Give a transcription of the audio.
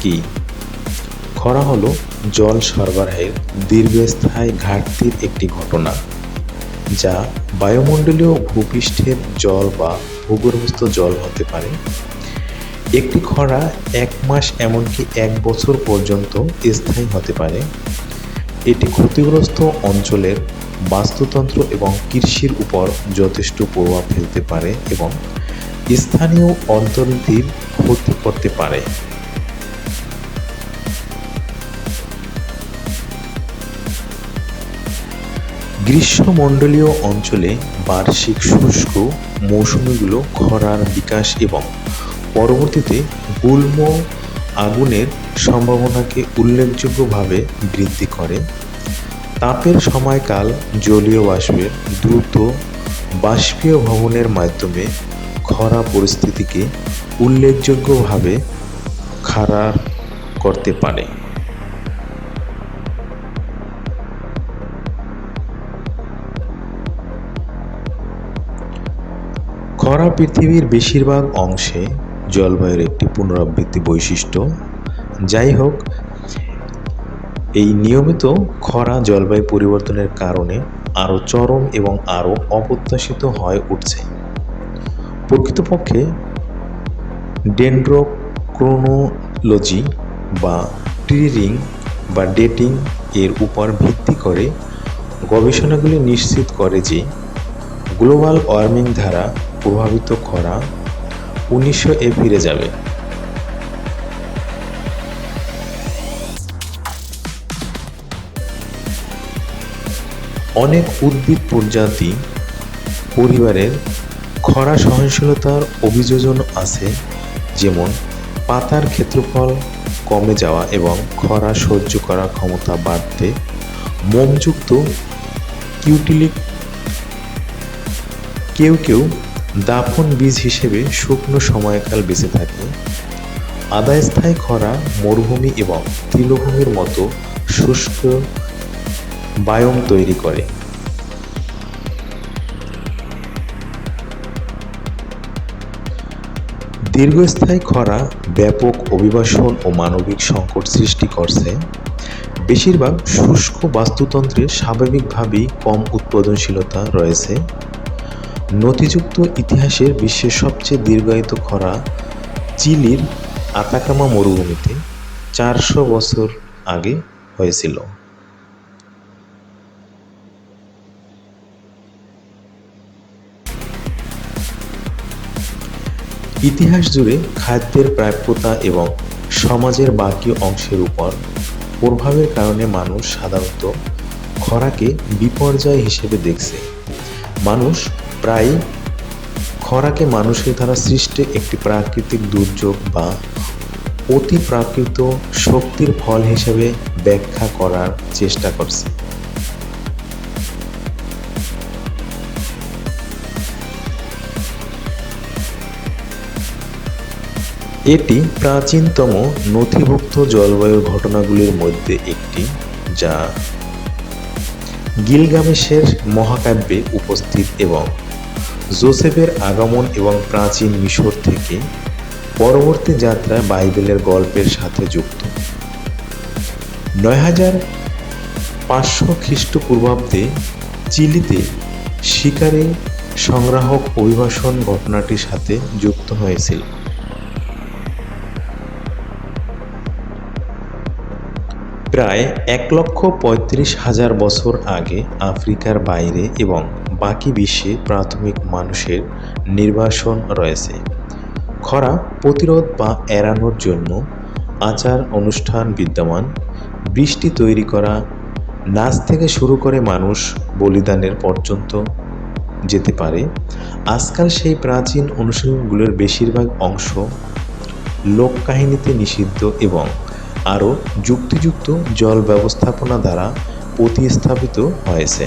কি? খরা হলো জল সরবরাহের দীর্ঘস্থায়ী ঘাটতির একটি ঘটনা, যা বায়ুমণ্ডলীয়, ভূপৃষ্ঠের জল বা ভূগর্ভস্থ জল হতে পারে। একটি খরা 1 মাস এমনকি 1 বছর পর্যন্ত স্থায়ী হতে পারে। এটি ক্ষতিগ্রস্ত অঞ্চলের বাস্তুতন্ত্র এবং কৃষির উপর যথেষ্ট প্রভাব ফেলতে পারে এবং স্থানীয় অর্থনীতির ক্ষতি করতে পারে। গ্রীষ্মমণ্ডলীয় অঞ্চলে বার্ষিক শুষ্ক মৌসুমগুলো খরার বিকাশ এবং পরবর্তীতে গুল্ম আগুনের সম্ভাবনাকে উল্লেখযোগ্যভাবে বৃদ্ধি করে। তাপের সময়কাল জলীয় বাষ্পের দ্রুত বাষ্পীয়ভবনের মাধ্যমে খরা পরিস্থিতিকে উল্লেখযোগ্যভাবে খারাপ করতে পারে। খরা পৃথিবীর বেশিরভাগ অংশে জলবায়ুর একটি পুনরাবৃত্তি বৈশিষ্ট্য। যাই হোক, এই নিয়মিত খরা জলবায়ু পরিবর্তনের কারণে আরও চরম এবং আরও অপ্রত্যাশিত হয়ে উঠছে। প্রকৃতপক্ষে ডেনড্রোক্রোনোলজি বা ট্রি রিং বা ডেটিং এর উপর ভিত্তি করে গবেষণাগুলি নিশ্চিত করে যে গ্লোবাল ওয়ার্মিং দ্বারা প্রভাবিত খরা 1900 এ ফিরে যাবে। অনেক উদ্ভিদ প্রজাতি পরিবারের খরা সহনশীলতার অভিযোজন আছে, যেমন পাতার ক্ষেত্রফল কমে যাওয়া এবং খরা সহ্য করার ক্ষমতা বাড়তে মোমযুক্ত কিউটিলিক। কেউ কেউ দাফন বীজ হিসেবে শুকনো সময়কাল বেঁচে থাকে। আধা-স্থায়ী খরা মরুভূমি এবং তৃণভূমির মতো শুষ্ক বায়োম তৈরি করে। দীর্ঘস্থায়ী খরা ব্যাপক অভিবাসন ও মানবিক সংকট সৃষ্টি করছে। বেশিরভাগ শুষ্ক বাস্তুতন্ত্রে স্বাভাবিকভাবেই কম উৎপাদনশীলতা রয়েছে। নথিযুক্ত ইতিহাসের বিশ্বের সবচেয়ে দীর্ঘায়িত খরা চিলির আতাকামা মরুভূমিতে 400 বছর আগে হয়েছিল। ইতিহাস জুড়ে খাদ্যের প্রাপ্যতা এবং সমাজের বাকি অংশের উপর প্রভাবের কারণে মানুষ সাধারণত খরাকে বিপর্যয় হিসেবে দেখছে। মানুষ প্রায়ই খরাকে মানুষের দ্বারা সৃষ্ট একটি প্রাকৃতিক দুর্যোগ বা অতিপ্রাকৃত শক্তির ফল হিসেবে ব্যাখ্যা করার চেষ্টা করছে। এটি প্রাচীনতম নথিভুক্ত জলবায়ুর ঘটনাগুলির মধ্যে একটি, যা গিলগামেশের মহাকাব্যে উপস্থিত এবং জোসেফের আগমন এবং প্রাচীন মিশর থেকে পরবর্তী যাত্রা বাইবেলের গল্পের সাথে যুক্ত। 9500 খ্রিস্টপূর্বাব্দে চিলিতে শিকারী সংগ্রাহক অভিবাসন ঘটনাটির সাথে যুক্ত হয়েছিল। প্রায় 1,35,000 বছর আগে আফ্রিকার বাইরে এবং বাকি বিশ্বে প্রাথমিক মানুষের নির্বাসন রয়েছে। খরা প্রতিরোধ বা এড়ানোর জন্য আচার অনুষ্ঠান বিদ্যমান। বৃষ্টি তৈরি করা, নাচ থেকে শুরু করে মানুষ বলিদানের পর্যন্ত যেতে পারে। আজকাল সেই প্রাচীন অনুশীলনগুলোর বেশিরভাগ অংশ লোককাহিনীতে নিষিদ্ধ এবং আরও যুক্তিযুক্ত জল ব্যবস্থাপনা দ্বারা প্রতিস্থাপিত হয়েছে।